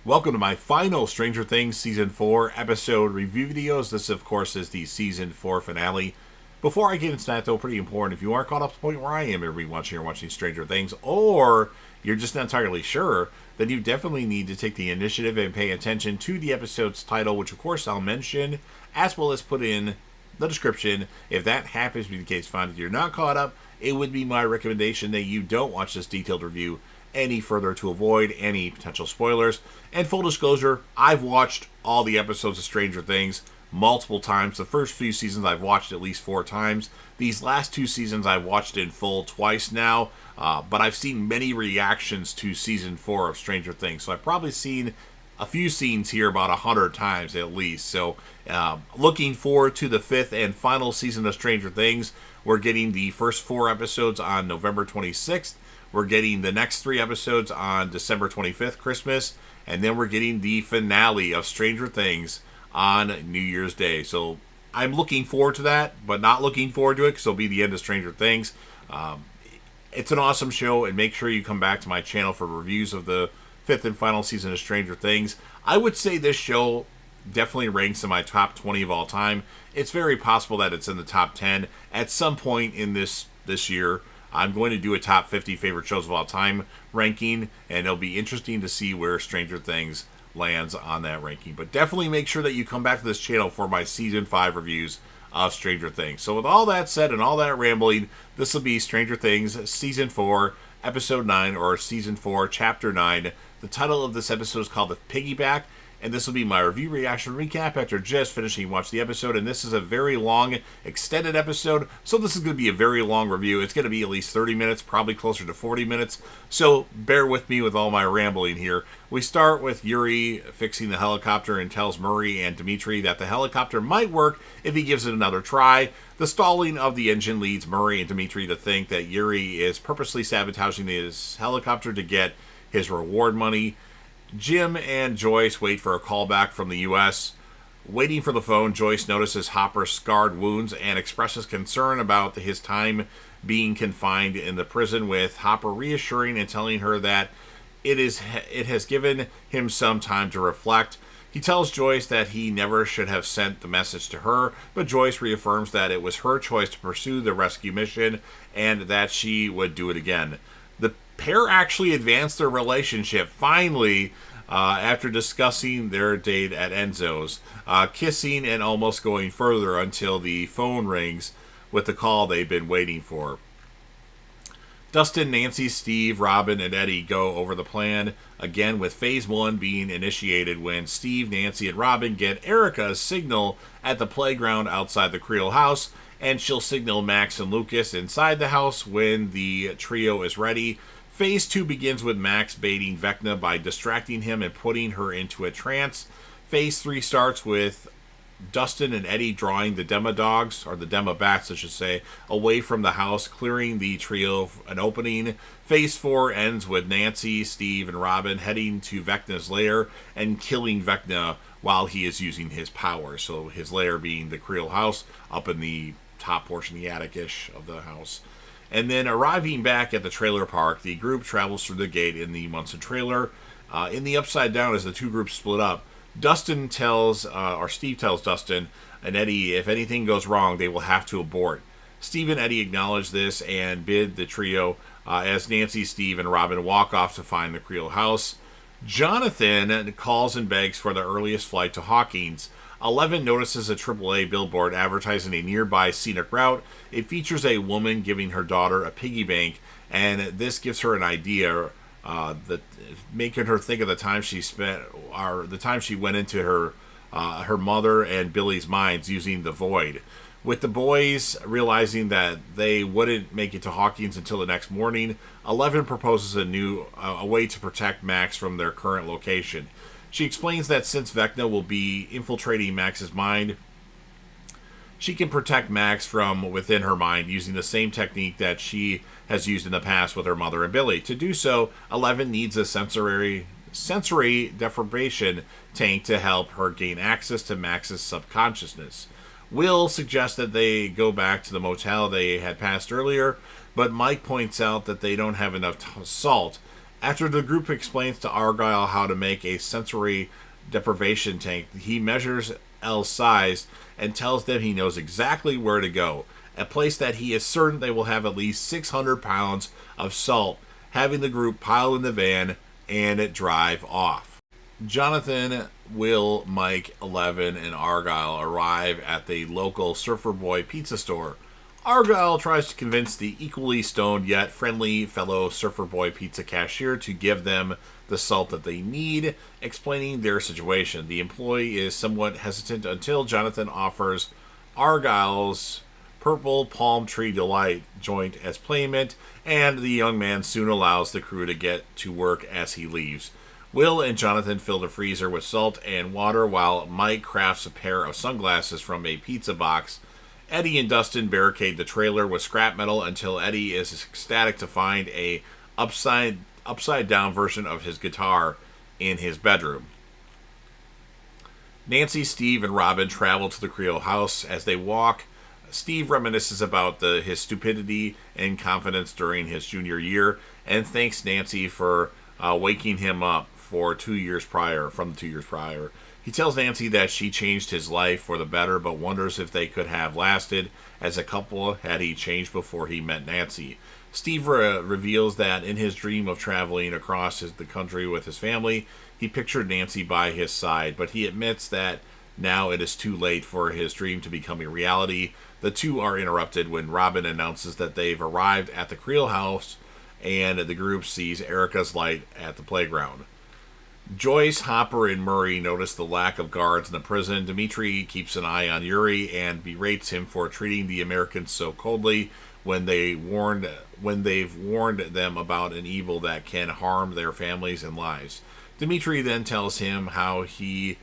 Welcome to my final Stranger Things Season 4 episode review videos. This, of course, is the Season 4 finale. Before I get into that, though, pretty important, if you aren't caught up to the point where I am every watching or watching Stranger Things, or you're just not entirely sure, then you definitely need to take the initiative and pay attention to the episode's title, which, of course, I'll mention, as well as put in the description. If that happens to be the case, fine. If you're not caught up, it would be my recommendation that you don't watch this detailed review any further to avoid any potential spoilers. And full disclosure, I've watched all the episodes of Stranger Things multiple times. The first few seasons I've watched at least 4 times. These last 2 seasons I've watched in full twice now, but I've seen many reactions to Season 4 of Stranger Things. So I've probably seen a few scenes here about 100 times at least. So looking forward to the 5th and final season of Stranger Things. We're getting the first 4 episodes on November 26th. We're getting the next 3 episodes on December 25th, Christmas, and then we're getting the finale of Stranger Things on New Year's Day. So I'm looking forward to that, but not looking forward to it because it'll be the end of Stranger Things. It's an awesome show, and make sure you come back to my channel for reviews of the 5th and final season of Stranger Things. I would say this show definitely ranks in my top 20 of all time. It's very possible that it's in the top 10 at some point in this year. I'm going to do a top 50 favorite shows of all time ranking, and it'll be interesting to see where Stranger Things lands on that ranking. But definitely make sure that you come back to this channel for my Season 5 reviews of Stranger Things. So with all that said and all that rambling, this will be Stranger Things Season 4, Episode 9, or Season 4, Chapter 9. The title of this episode is called The Piggyback, and this will be my review reaction recap after just finishing watching the episode. And this is a very long, extended episode, so this is going to be a very long review. It's going to be at least 30 minutes, probably closer to 40 minutes, so bear with me with all my rambling here. We start with Yuri fixing the helicopter and tells Murray and Dimitri that the helicopter might work if he gives it another try. The stalling of the engine leads Murray and Dimitri to think that Yuri is purposely sabotaging his helicopter to get his reward money. Jim and Joyce wait for a call back from the U.S. Waiting for the phone, Joyce notices Hopper's scarred wounds and expresses concern about his time being confined in the prison, with Hopper reassuring and telling her that it has given him some time to reflect. He tells Joyce that he never should have sent the message to her, but Joyce reaffirms that it was her choice to pursue the rescue mission and that she would do it again. The pair actually advanced their relationship, finally, after discussing their date at Enzo's, kissing and almost going further until the phone rings with the call they've been waiting for. Dustin, Nancy, Steve, Robin, and Eddie go over the plan, again with Phase 1 being initiated when Steve, Nancy, and Robin get Erica's signal at the playground outside the Creel house, and she'll signal Max and Lucas inside the house when the trio is ready. Phase 2 begins with Max baiting Vecna by distracting him and putting her into a trance. Phase 3 starts with Dustin and Eddie drawing the Demodogs, or the Demobats I should say, away from the house, clearing the trio an opening. Phase 4 ends with Nancy, Steve, and Robin heading to Vecna's lair and killing Vecna while he is using his power. So his lair being the Creel house up in the top portion, the attic-ish of the house. And then arriving back at the trailer park, the group travels through the gate in the Munson trailer. In the Upside Down, as the two groups split up, Steve tells Dustin and Eddie if anything goes wrong, they will have to abort. Steve and Eddie acknowledge this and bid the trio as Nancy, Steve, and Robin walk off to find the Creel house. Jonathan calls and begs for the earliest flight to Hawkins. 11 notices a AAA billboard advertising a nearby scenic route. It features a woman giving her daughter a piggy bank, and this gives her an idea, making her think of the time she spent, or the time she went into her mother and Billy's minds using the void. With the boys realizing that they wouldn't make it to Hawkins until the next morning, 11 proposes a way to protect Max from their current location. She explains that since Vecna will be infiltrating Max's mind, she can protect Max from within her mind using the same technique that she has used in the past with her mother and Billy. To do so, 11 needs a sensory deprivation tank to help her gain access to Max's subconsciousness. Will suggests that they go back to the motel they had passed earlier, but Mike points out that they don't have enough salt. After the group explains to Argyle how to make a sensory deprivation tank, he measures L's size and tells them he knows exactly where to go, a place that he is certain they will have at least 600 pounds of salt, having the group pile in the van and drive off. Jonathan, Will, Mike, Eleven, and Argyle arrive at the local Surfer Boy pizza store. Argyle tries to convince the equally stoned yet friendly fellow Surfer Boy pizza cashier to give them the salt that they need, explaining their situation. The employee is somewhat hesitant until Jonathan offers Argyle's Purple Palm Tree Delight joint as payment, and the young man soon allows the crew to get to work as he leaves. Will and Jonathan fill the freezer with salt and water while Mike crafts a pair of sunglasses from a pizza box. Eddie and Dustin barricade the trailer with scrap metal until Eddie is ecstatic to find a upside down version of his guitar in his bedroom. Nancy, Steve, and Robin travel to the Creole house. As they walk, Steve reminisces about his stupidity and confidence during his junior year and thanks Nancy for waking him up from 2 years prior. He tells Nancy that she changed his life for the better, but wonders if they could have lasted as a couple had he changed before he met Nancy. Steve reveals that in his dream of traveling across the country with his family, he pictured Nancy by his side, but he admits that now it is too late for his dream to become a reality. The two are interrupted when Robin announces that they've arrived at the Creole house and the group sees Erica's light at the playground. Joyce, Hopper, and Murray notice the lack of guards in the prison. Dimitri keeps an eye on Yuri and berates him for treating the Americans so coldly when they've warned them about an evil that can harm their families and lives. Dimitri then tells him how he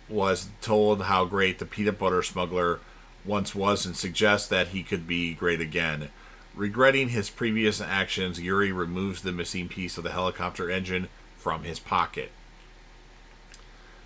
was told how great the peanut butter smuggler once was and suggests that he could be great again. Regretting his previous actions, Yuri removes the missing piece of the helicopter engine from his pocket.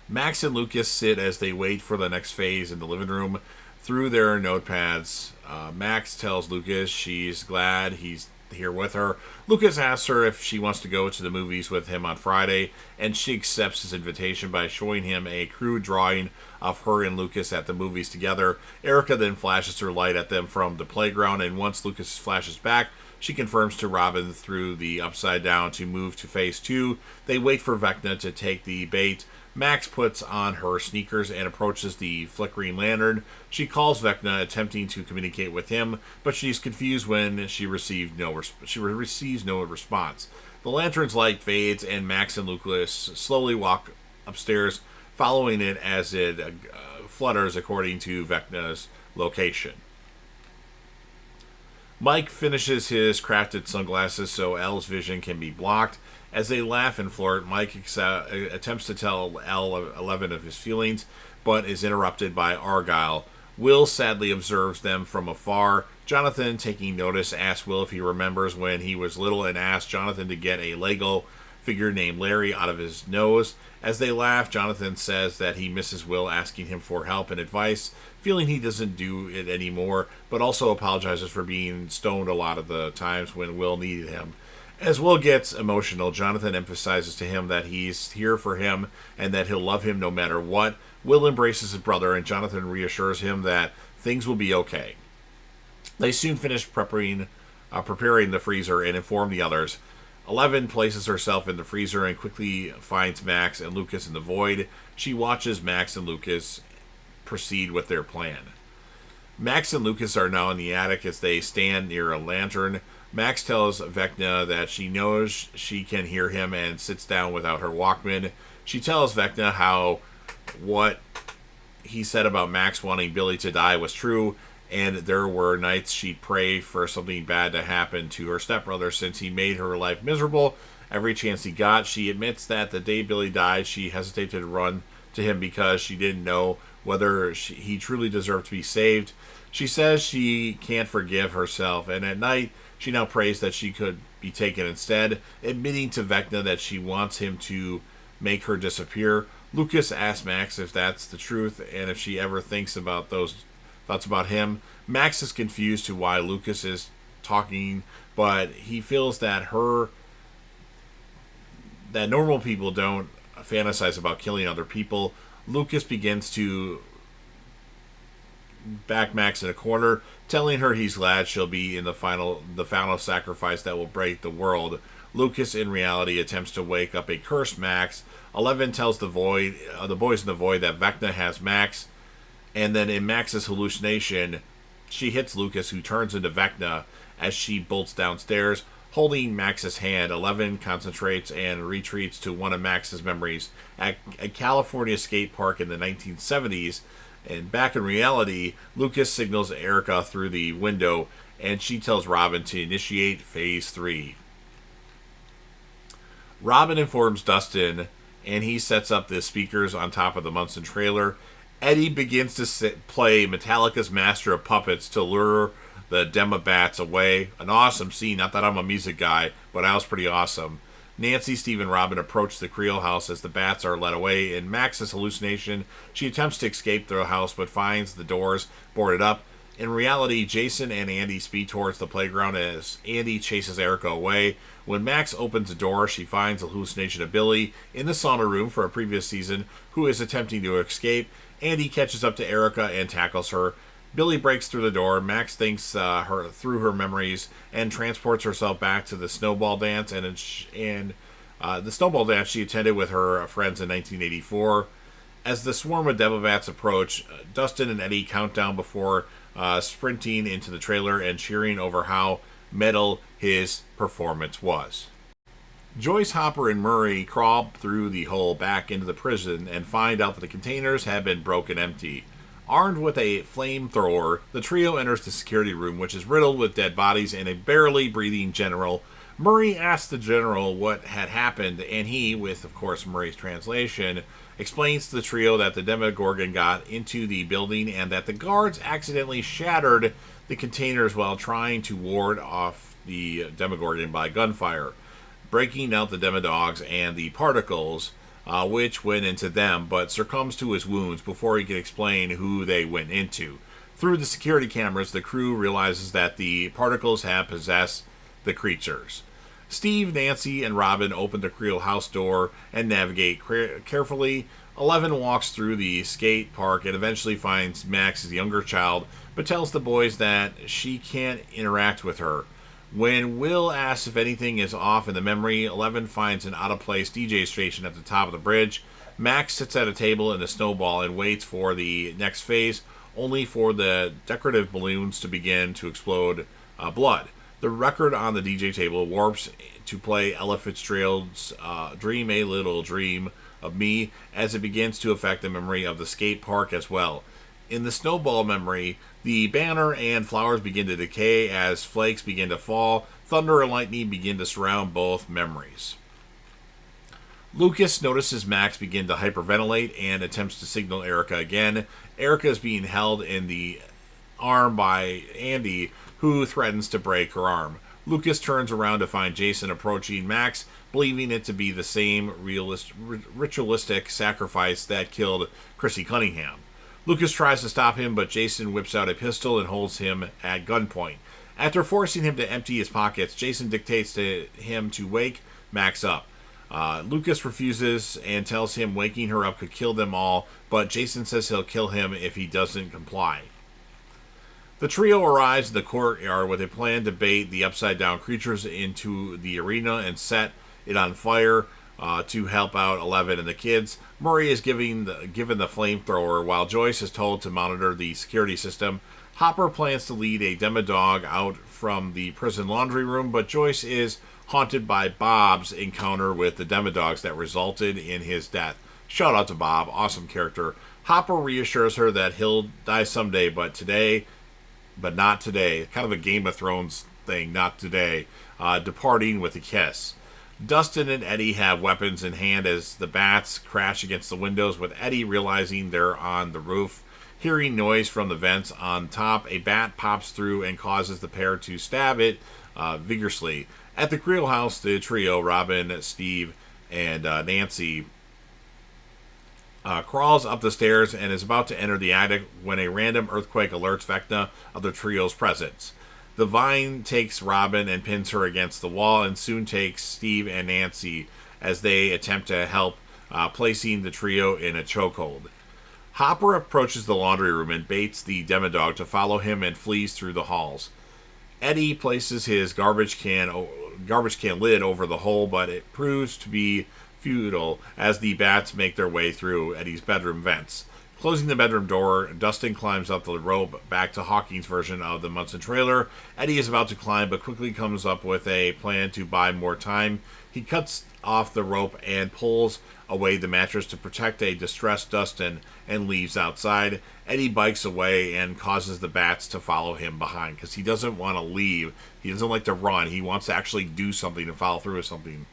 Max and Lucas sit as they wait for the next phase in the living room through their notepads. Max tells Lucas she's glad he's here with her. Lucas asks her if she wants to go to the movies with him on Friday, and she accepts his invitation by showing him a crude drawing of her and Lucas at the movies together. Erica then flashes her light at them from the playground, and once Lucas flashes back, she confirms to Robin through the upside down to move to phase 2. They wait for Vecna to take the bait. Max puts on her sneakers and approaches the flickering lantern. She calls Vecna, attempting to communicate with him, but she's confused when she receives no response. The lantern's light fades, and Max and Lucas slowly walk upstairs, following it as it flutters according to Vecna's location. Mike finishes his crafted sunglasses so Elle's vision can be blocked. As they laugh and flirt, Mike attempts to tell Eleven of his feelings, but is interrupted by Argyle. Will sadly observes them from afar. Jonathan, taking notice, asks Will if he remembers when he was little and asks Jonathan to get a Lego figure named Larry out of his nose. As they laugh, Jonathan says that he misses Will asking him for help and advice, feeling he doesn't do it anymore, but also apologizes for being stoned a lot of the times when Will needed him. As Will gets emotional, Jonathan emphasizes to him that he's here for him and that he'll love him no matter what. Will embraces his brother, and Jonathan reassures him that things will be okay. They soon finish preparing the freezer and inform the others. Eleven places herself in the freezer and quickly finds Max and Lucas in the void. She watches Max and Lucas proceed with their plan. Max and Lucas are now in the attic as they stand near a lantern. Max tells Vecna that she knows she can hear him and sits down without her Walkman. She tells Vecna how what he said about Max wanting Billy to die was true, and there were nights she'd pray for something bad to happen to her stepbrother since he made her life miserable every chance he got. She admits that the day Billy died, she hesitated to run to him because she didn't know whether he truly deserved to be saved. She says she can't forgive herself, and at night she now prays that she could be taken instead, admitting to Vecna that she wants him to make her disappear. Lucas asks Max if that's the truth and if she ever thinks about those thoughts about him. Max is confused to why Lucas is talking, but he feels that her that normal people don't fantasize about killing other people. Lucas begins to back Max in a corner, telling her he's glad she'll be in the final sacrifice that will break the world. Lucas, in reality, attempts to wake up a cursed Max. 11 tells the boys in the void that Vecna has Max, and then in Max's hallucination, she hits Lucas, who turns into Vecna as she bolts downstairs, holding Max's hand. 11 concentrates and retreats to one of Max's memories at a California skate park in the 1970s. And back in reality, Lucas signals Erica through the window, and she tells Robin to initiate Phase 3. Robin informs Dustin, and he sets up the speakers on top of the Munson trailer. Eddie begins to play Metallica's Master of Puppets to lure the Demobats away. An awesome scene. Not that I'm a music guy, but that was pretty awesome. Nancy, Steve, and Robin approach the Creel house as the bats are led away. In Max's hallucination, she attempts to escape the house but finds the doors boarded up. In reality, Jason and Andy speed towards the playground as Andy chases Erica away. When Max opens the door, she finds the hallucination of Billy in the sauna room for a previous season, who is attempting to escape. Andy catches up to Erica and tackles her. Billy breaks through the door. Max thinks her through her memories and transports herself back to the snowball dance and the snowball dance she attended with her friends in 1984. As the swarm of Demobats approach, Dustin and Eddie count down before sprinting into the trailer and cheering over how metal his performance was. Joyce, Hopper, and Murray crawl through the hole back into the prison and find out that the containers have been broken empty. Armed with a flamethrower, the trio enters the security room, which is riddled with dead bodies and a barely breathing general. Murray asks the general what had happened, and he, with, of course, Murray's translation, explains to the trio that the Demogorgon got into the building and that the guards accidentally shattered the containers while trying to ward off the Demogorgon by gunfire, breaking out the Demodogs and the particles, which went into them, but succumbs to his wounds before he can explain who they went into. Through the security cameras, the crew realizes that the particles have possessed the creatures. Steve, Nancy, and Robin open the Creel house door and navigate carefully. 11 walks through the skate park and eventually finds Max's younger child, but tells the boys that she can't interact with her. When Will asks if anything is off in the memory, 11 finds an out-of-place DJ station at the top of the bridge. Max sits at a table in a snowball and waits for the next phase, only for the decorative balloons to begin to explode blood. The record on the DJ table warps to play Ella Fitzgerald's Dream a Little Dream of Me as it begins to affect the memory of the skate park as well. In the snowball memory, the banner and flowers begin to decay as flakes begin to fall. Thunder and lightning begin to surround both memories. Lucas notices Max begin to hyperventilate and attempts to signal Erica again. Erica is being held in the arm by Andy, who threatens to break her arm. Lucas turns around to find Jason approaching Max, believing it to be the same ritualistic sacrifice that killed Chrissy Cunningham. Lucas tries to stop him, but Jason whips out a pistol and holds him at gunpoint. After forcing him to empty his pockets, Jason dictates to him to wake Max up. Lucas refuses and tells him waking her up could kill them all, but Jason says he'll kill him if he doesn't comply. The trio arrives in the courtyard with a plan to bait the upside-down creatures into the arena and set it on fire to help out 11 and the kids. Murray is given the flamethrower, while Joyce is told to monitor the security system. Hopper plans to lead a Demodog out from the prison laundry room, but Joyce is haunted by Bob's encounter with the Demodogs that resulted in his death. Shout out to Bob, awesome character. Hopper reassures her that he'll die someday, but not today. Kind of a Game of Thrones thing, not today. Departing with a kiss. Dustin and Eddie have weapons in hand as the bats crash against the windows, with Eddie realizing they're on the roof. Hearing noise from the vents on top, a bat pops through and causes the pair to stab it vigorously. At the Creel house, the trio, Robin, Steve, and Nancy, crawls up the stairs and is about to enter the attic when a random earthquake alerts Vecna of the trio's presence. The vine takes Robin and pins her against the wall and soon takes Steve and Nancy as they attempt to help placing the trio in a chokehold. Hopper approaches the laundry room and baits the Demodog to follow him and flees through the halls. Eddie places his garbage can lid over the hole, but it proves to be futile as the bats make their way through Eddie's bedroom vents. Closing the bedroom door, Dustin climbs up the rope back to Hawking's version of the Munson trailer. Eddie is about to climb, but quickly comes up with a plan to buy more time. He cuts off the rope and pulls away the mattress to protect a distressed Dustin and leaves outside. Eddie bikes away and causes the bats to follow him behind because he doesn't want to leave. He doesn't like to run. He wants to actually do something and follow through with something.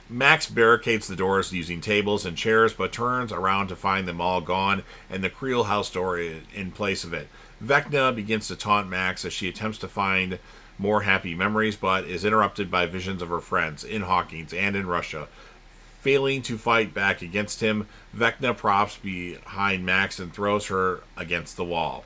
Max barricades the doors using tables and chairs, but turns around to find them all gone and the Creel house door in place of it. Vecna begins to taunt Max as she attempts to find more happy memories, but is interrupted by visions of her friends in Hawkins and in Russia. Failing to fight back against him, Vecna props behind Max and throws her against the wall.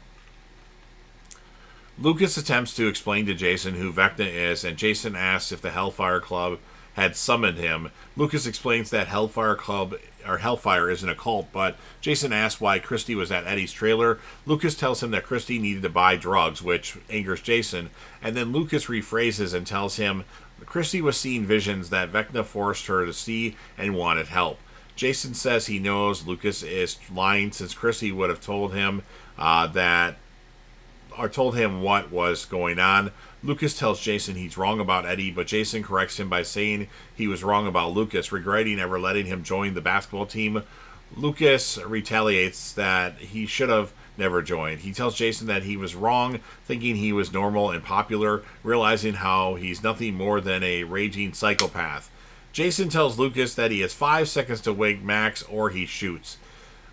Lucas attempts to explain to Jason who Vecna is, and Jason asks if the Hellfire Club had summoned him. Lucas explains that Hellfire isn't a cult, but Jason asks why Christy was at Eddie's trailer. Lucas tells him that Christy needed to buy drugs, which angers Jason, and then Lucas rephrases and tells him Christy was seeing visions that Vecna forced her to see and wanted help. Jason says he knows Lucas is lying since Christy would have told him told him what was going on. Lucas tells Jason he's wrong about Eddie, but Jason corrects him by saying he was wrong about Lucas, regretting ever letting him join the basketball team. Lucas retaliates that he should have never joined. He tells Jason that he was wrong, thinking he was normal and popular, realizing how he's nothing more than a raging psychopath. Jason tells Lucas that he has 5 seconds to wake Max or he shoots.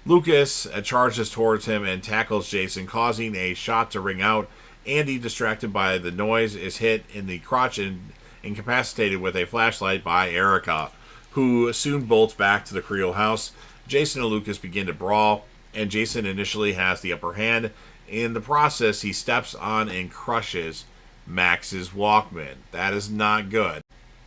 Lucas charges towards him and tackles Jason, causing a shot to ring out. Andy, distracted by the noise, is hit in the crotch and incapacitated with a flashlight by Erica, who soon bolts back to the Creel house. Jason and Lucas begin to brawl, and Jason initially has the upper hand. In the process, he steps on and crushes Max's Walkman. That is not good.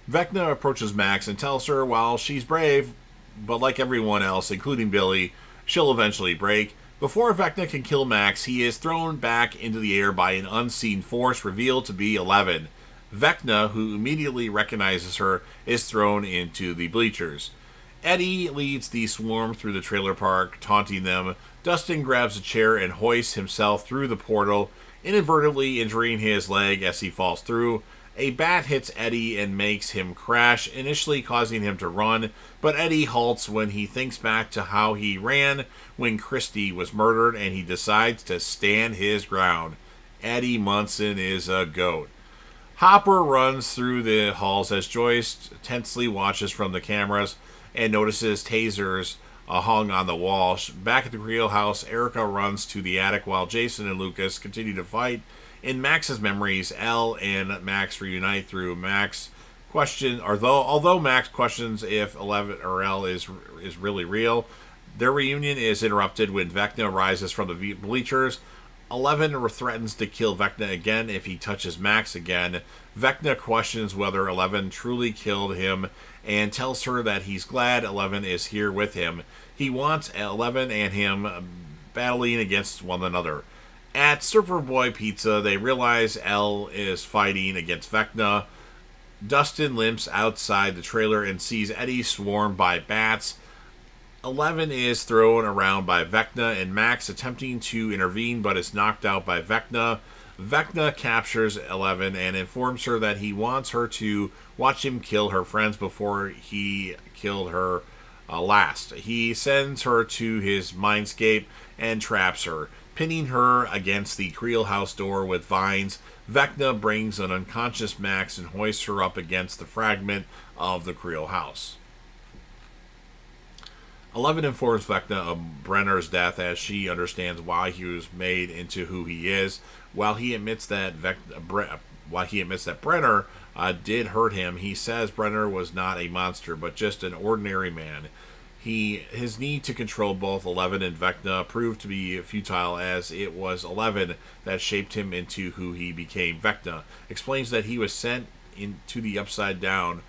Vecna approaches Max and tells her while she's brave, but like everyone else, including Billy, she'll eventually break. Before Vecna can kill Max, he is thrown back into the air by an unseen force revealed to be 11. Vecna, who immediately recognizes her, is thrown into the bleachers. Eddie leads the swarm through the trailer park, taunting them. Dustin grabs a chair and hoists himself through the portal, inadvertently injuring his leg as he falls through. A bat hits Eddie and makes him crash, initially causing him to run, but Eddie halts when he thinks back to how he ran when Christy was murdered, and he decides to stand his ground. Eddie Munson is a goat. Hopper runs through the halls as Joyce tensely watches from the cameras and notices tasers hung on the wall. Back at the Creel house, Erica runs to the attic while Jason and Lucas continue to fight. In Max's memories, Elle and Max reunite through Max question, although Max questions if 11 or Elle is really real. Their reunion is interrupted when Vecna rises from the bleachers. 11 threatens to kill Vecna again if he touches Max again. Vecna questions whether 11 truly killed him and tells her that he's glad 11 is here with him. He wants 11 and him battling against one another. At Surfer Boy Pizza, they realize Elle is fighting against Vecna. Dustin limps outside the trailer and sees Eddie swarmed by bats. 11 is thrown around by Vecna and Max attempting to intervene but is knocked out by Vecna. Vecna captures 11 and informs her that he wants her to watch him kill her friends before he killed her last. He sends her to his mindscape and traps her, pinning her against the Creel house door with vines. Vecna brings an unconscious Max and hoists her up against the fragment of the Creel house. 11 informs Vecna of Brenner's death as she understands why he was made into who he is. While he admits that Brenner did hurt him, he says Brenner was not a monster, but just an ordinary man. His need to control both 11 and Vecna proved to be futile, as it was 11 that shaped him into who he became. Vecna explains that he was sent into the Upside Down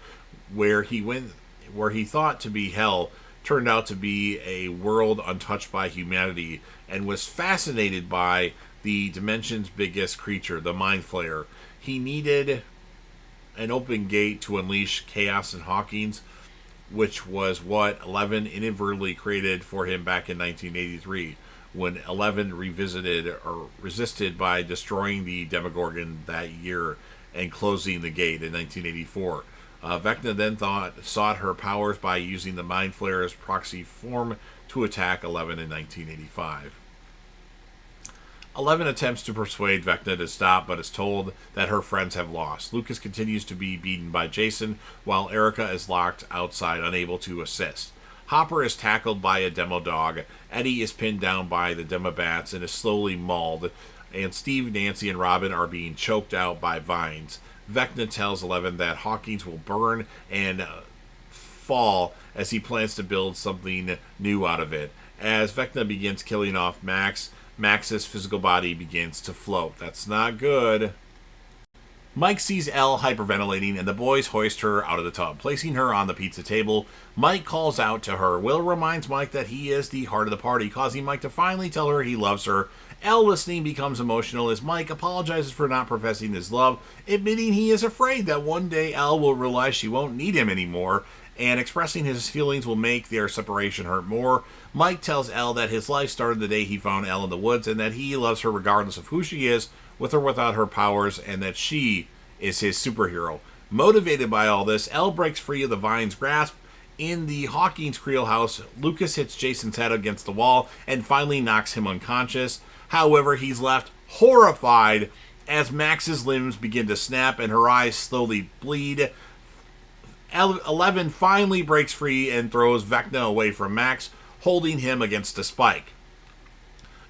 where he thought to be hell turned out to be a world untouched by humanity, and was fascinated by the dimension's biggest creature, the Mind Flayer. He needed an open gate to unleash chaos in Hawkins, which was what 11 inadvertently created for him back in 1983, when 11 resisted by destroying the Demogorgon that year and closing the gate in 1984. Vecna then sought her powers by using the Mind Flayer's proxy form to attack 11 in 1985. 11 attempts to persuade Vecna to stop, but is told that her friends have lost. Lucas continues to be beaten by Jason, while Erica is locked outside, unable to assist. Hopper is tackled by a demo dog. Eddie is pinned down by the demo bats and is slowly mauled. And Steve, Nancy, and Robin are being choked out by vines. Vecna tells 11 that Hawkins will burn and fall as he plans to build something new out of it. As Vecna begins killing off Max's physical body begins to float. That's not good. Mike sees Elle hyperventilating, and the boys hoist her out of the tub, placing her on the pizza table. Mike calls out to her. Will reminds Mike that he is the heart of the party, causing Mike to finally tell her he loves her. Elle, listening, becomes emotional as Mike apologizes for not professing his love, admitting he is afraid that one day Elle will realize she won't need him anymore, and expressing his feelings will make their separation hurt more. Mike tells Elle that his life started the day he found Elle in the woods, and that he loves her regardless of who she is, with or without her powers, and that she is his superhero. Motivated by all this, Elle breaks free of the Vine's grasp. In the Hawkins Creel house, Lucas hits Jason's head against the wall and finally knocks him unconscious. However, he's left horrified as Max's limbs begin to snap and her eyes slowly bleed. 11 finally breaks free and throws Vecna away from Max, holding him against a spike.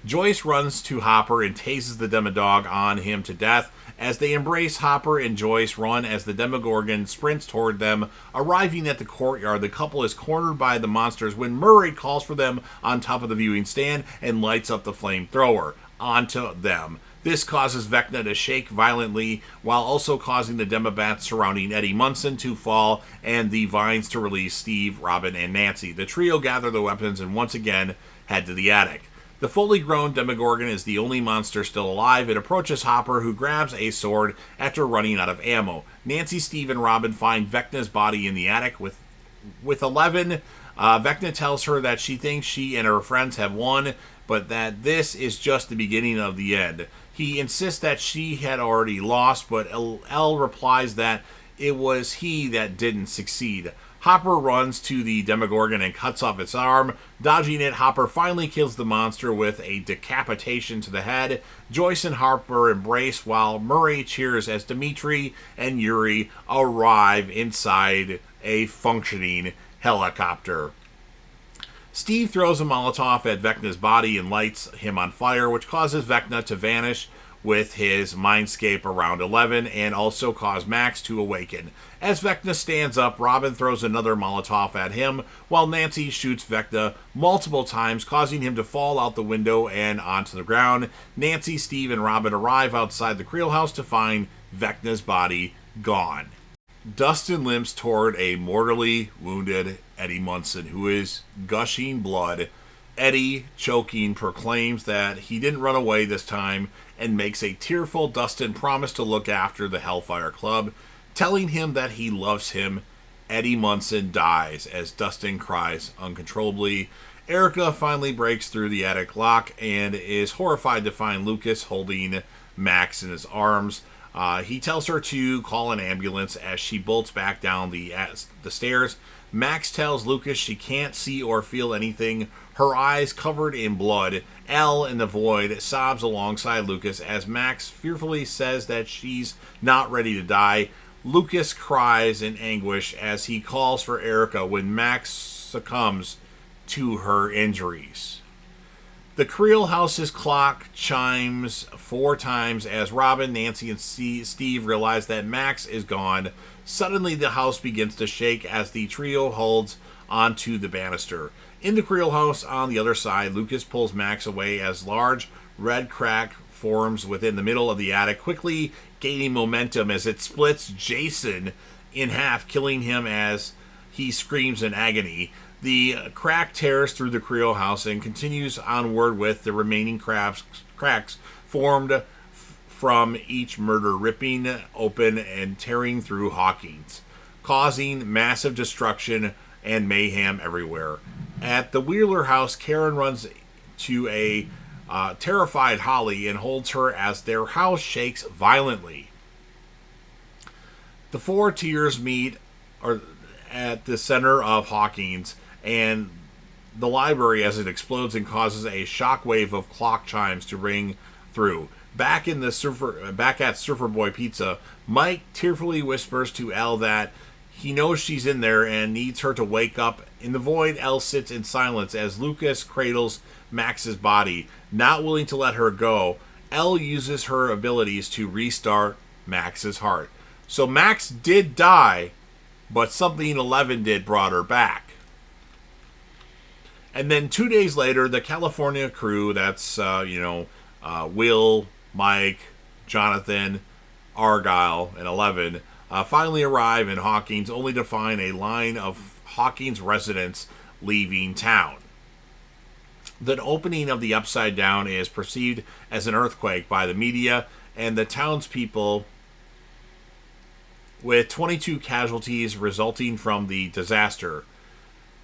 Joyce runs to Hopper and tases the Demodog on him to death. As they embrace, Hopper and Joyce run as the Demogorgon sprints toward them. Arriving at the courtyard, the couple is cornered by the monsters when Murray calls for them on top of the viewing stand and lights up the flamethrower onto them. This causes Vecna to shake violently, while also causing the Demobats surrounding Eddie Munson to fall and the Vines to release Steve, Robin, and Nancy. The trio gather the weapons and once again head to the attic. The fully grown Demogorgon is the only monster still alive. It approaches Hopper, who grabs a sword after running out of ammo. Nancy, Steve, and Robin find Vecna's body in the attic with 11. Vecna tells her that she thinks she and her friends have won, but that this is just the beginning of the end. He insists that she had already lost, but Elle replies that it was he that didn't succeed. Hopper runs to the Demogorgon and cuts off its arm. Dodging it, Hopper finally kills the monster with a decapitation to the head. Joyce and Hopper embrace while Murray cheers as Dimitri and Yuri arrive inside a functioning helicopter. Steve throws a Molotov at Vecna's body and lights him on fire, which causes Vecna to vanish with his mindscape around 11 and also cause Max to awaken. As Vecna stands up, Robin throws another Molotov at him, while Nancy shoots Vecna multiple times, causing him to fall out the window and onto the ground. Nancy, Steve, and Robin arrive outside the Creel house to find Vecna's body gone. Dustin limps toward a mortally wounded Eddie Munson, who is gushing blood. Eddie, choking, proclaims that he didn't run away this time and makes a tearful Dustin promise to look after the Hellfire Club. Telling him that he loves him, Eddie Munson dies as Dustin cries uncontrollably. Erica finally breaks through the attic lock and is horrified to find Lucas holding Max in his arms. He tells her to call an ambulance as she bolts back down the stairs. Max tells Lucas she can't see or feel anything, her eyes covered in blood. Elle, in the void, sobs alongside Lucas as Max fearfully says that she's not ready to die. Lucas cries in anguish as he calls for Erica when Max succumbs to her injuries. The Creel house's clock chimes 4 times as Robin, Nancy, and Steve realize that Max is gone. Suddenly, the house begins to shake as the trio holds onto the banister. In the Creel house on the other side, Lucas pulls Max away as large red crack forms within the middle of the attic, quickly gaining momentum as it splits Jason in half, killing him as he screams in agony. The crack tears through the Creo house and continues onward with the remaining cracks formed from each murder ripping open and tearing through Hawkins, causing massive destruction and mayhem everywhere. At the Wheeler house, Karen runs to a terrified Holly and holds her as their house shakes violently. The four tiers meet at the center of Hawkins and the library as it explodes and causes a shockwave of clock chimes to ring through. Back at Surfer Boy Pizza, Mike tearfully whispers to Elle that he knows she's in there and needs her to wake up. In the void, Elle sits in silence as Lucas cradles Max's body, not willing to let her go. Elle uses her abilities to restart Max's heart. So Max did die, but something 11 did brought her back. And then 2 days later, the California crew, that's, Will, Mike, Jonathan, Argyle, and 11, finally arrive in Hawkins, only to find a line of Hawkins residents leaving town. The opening of the Upside Down is perceived as an earthquake by the media and the townspeople, with 22 casualties resulting from the disaster.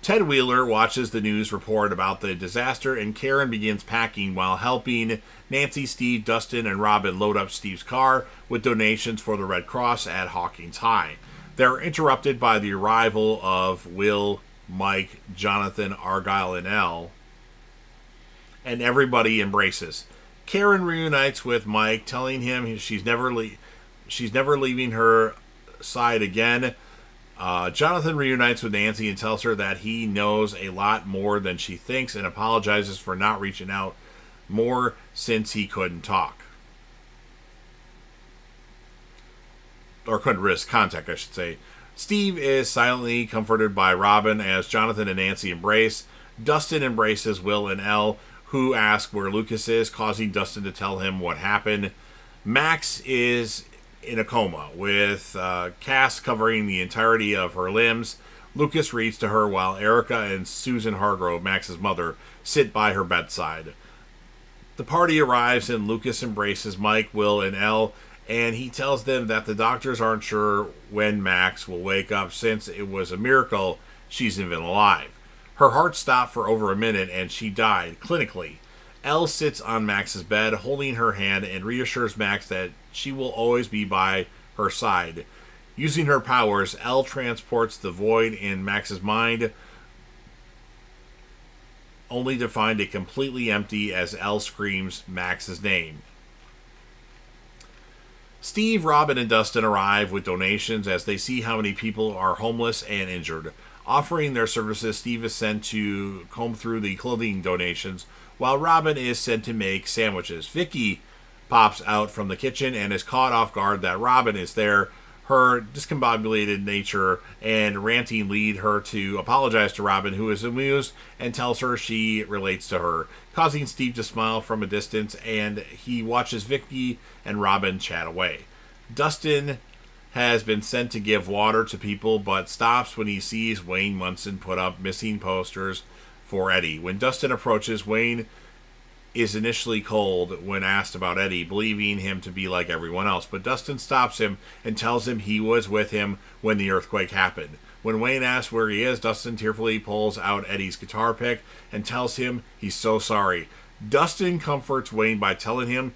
Ted Wheeler watches the news report about the disaster, and Karen begins packing while helping Nancy, Steve, Dustin, and Robin load up Steve's car with donations for the Red Cross at Hawkins High. They're interrupted by the arrival of Will, Mike, Jonathan, Argyle, and Elle, and everybody embraces. Karen reunites with Mike, telling him she's never leaving her side again. Jonathan reunites with Nancy and tells her that he knows a lot more than she thinks and apologizes for not reaching out more since he couldn't talk. Or couldn't risk contact, I should say. Steve is silently comforted by Robin as Jonathan and Nancy embrace. Dustin embraces Will and Elle, who ask where Lucas is, causing Dustin to tell him what happened. Max is in a coma, with cast covering the entirety of her limbs. Lucas reads to her while Erica and Susan Hargrove, Max's mother, sit by her bedside. The party arrives and Lucas embraces Mike, Will, and Elle, and he tells them that the doctors aren't sure when Max will wake up since it was a miracle she's even alive. Her heart stopped for over a minute and she died clinically. Elle sits on Max's bed, holding her hand, and reassures Max that she will always be by her side. Using her powers, Elle transports the void in Max's mind, only to find it completely empty as Elle screams Max's name. Steve, Robin, and Dustin arrive with donations as they see how many people are homeless and injured. Offering their services, Steve is sent to comb through the clothing donations, while Robin is sent to make sandwiches. Vicky pops out from the kitchen and is caught off guard that Robin is there. Her discombobulated nature and ranting lead her to apologize to Robin, who is amused and tells her she relates to her, causing Steve to smile from a distance, and he watches Vicky and Robin chat away. Dustin has been sent to give water to people, but stops when he sees Wayne Munson put up missing posters for Eddie. When Dustin approaches, Wayne is initially cold when asked about Eddie, believing him to be like everyone else, but Dustin stops him and tells him he was with him when the earthquake happened. When Wayne asks where he is, Dustin tearfully pulls out Eddie's guitar pick and tells him he's so sorry. Dustin comforts Wayne by telling him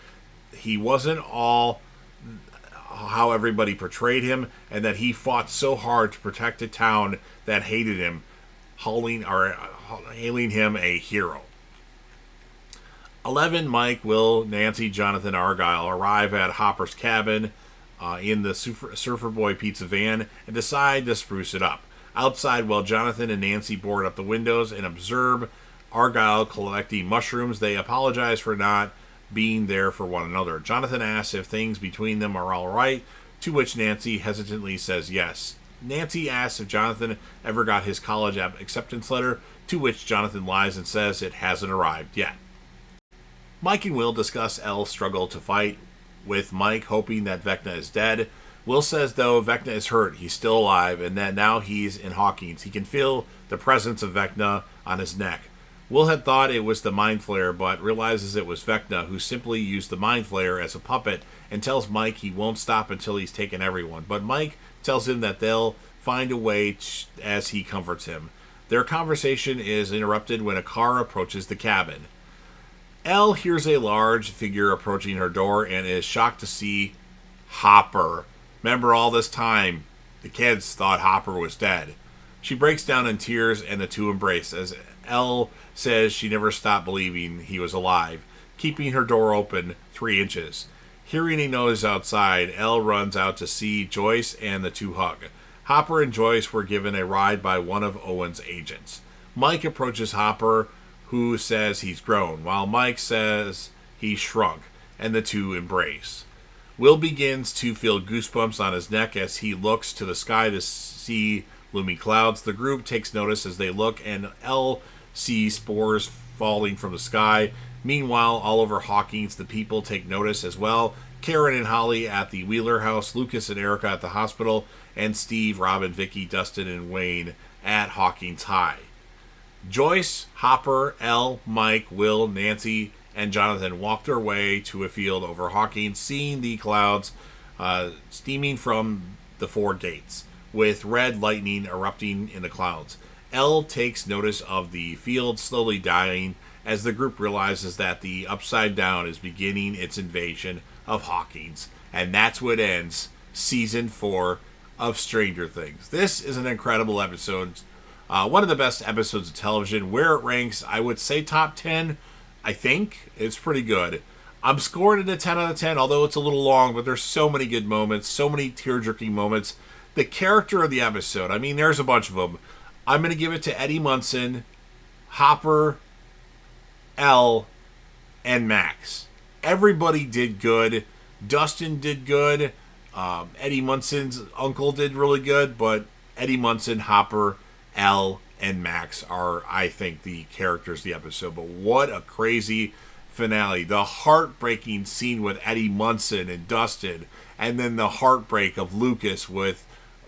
he wasn't all how everybody portrayed him and that he fought so hard to protect a town that hated him, hailing him a hero. 11, Mike, Will, Nancy, Jonathan, Argyle arrive at Hopper's cabin in the Surfer Boy Pizza van and decide to spruce it up. Outside, while Jonathan and Nancy board up the windows and observe Argyle collecting mushrooms, they apologize for not being there for one another. Jonathan asks if things between them are all right, to which Nancy hesitantly says yes. Nancy asks if Jonathan ever got his college acceptance letter, to which Jonathan lies and says it hasn't arrived yet. Mike and Will discuss Elle's struggle to fight, with Mike hoping that Vecna is dead. Will says, though, Vecna is hurt. He's still alive, and that now he's in Hawkins. He can feel the presence of Vecna on his neck. Will had thought it was the Mind Flayer, but realizes it was Vecna, who simply used the Mind Flayer as a puppet and tells Mike he won't stop until he's taken everyone. But Mike tells him that they'll find a way as he comforts him. Their conversation is interrupted when a car approaches the cabin. Elle hears a large figure approaching her door and is shocked to see Hopper. Remember, all this time, the kids thought Hopper was dead. She breaks down in tears and the two embrace as Elle says she never stopped believing he was alive, keeping her door open 3 inches. Hearing a noise outside, Elle runs out to see Joyce and the two hug. Hopper and Joyce were given a ride by one of Owen's agents. Mike approaches Hopper, who says he's grown, while Mike says he's shrunk, and the two embrace. Will begins to feel goosebumps on his neck as he looks to the sky to see looming clouds. The group takes notice as they look, and Elle sees spores falling from the sky. Meanwhile, all over Hawkins, the people take notice as well. Karen and Holly at the Wheeler house, Lucas and Erica at the hospital, and Steve, Robin, Vicky, Dustin, and Wayne at Hawkins High. Joyce, Hopper, Elle, Mike, Will, Nancy, and Jonathan walked their way to a field over Hawkins, seeing the clouds steaming from the 4 gates, with red lightning erupting in the clouds. Elle takes notice of the field slowly dying as the group realizes that the Upside Down is beginning its invasion of Hawkins. And that's what ends Season 4 of Stranger Things. This is an incredible episode. One of the best episodes of television. Where it ranks, I would say top 10. I think it's pretty good. I'm scoring it a 10 out of 10, although it's a little long, but there's so many good moments, so many tear-jerking moments. The character of the episode, I mean, there's a bunch of them. I'm going to give it to Eddie Munson, Hopper, Elle, and Max. Everybody did good. Dustin did good. Eddie Munson's uncle did really good, but Eddie Munson, Hopper, Elle, and Max are, I think, the characters of the episode. But what a crazy finale. The heartbreaking scene with Eddie Munson and Dustin, and then the heartbreak of Lucas with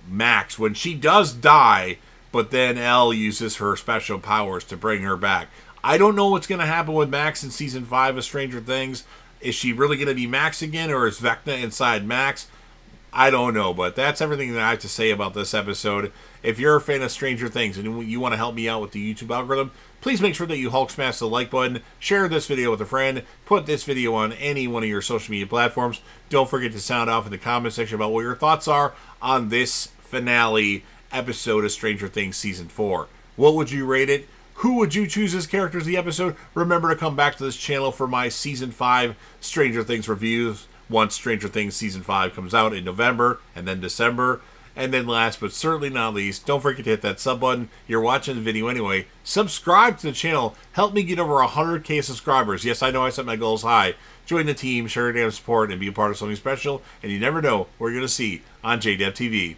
Max when she does die, but then Elle uses her special powers to bring her back. I don't know what's going to happen with Max in Season 5 of Stranger Things. Is she really going to be Max again, or is Vecna inside Max? I don't know, but that's everything that I have to say about this episode. If you're a fan of Stranger Things and you want to help me out with the YouTube algorithm, please make sure that you Hulk smash the like button, share this video with a friend, put this video on any one of your social media platforms. Don't forget to sound off in the comment section about what your thoughts are on this finale episode of Stranger Things Season 4. What would you rate it? Who would you choose as characters of the episode? Remember to come back to this channel for my Season 5 Stranger Things reviews once Stranger Things Season 5 comes out in November and then December. And then last but certainly not least, don't forget to hit that sub button. You're watching the video anyway. Subscribe to the channel. Help me get over 100K subscribers. Yes, I know I set my goals high. Join the team, share your damn support, and be a part of something special. And you never know what you're going to see on JDev TV.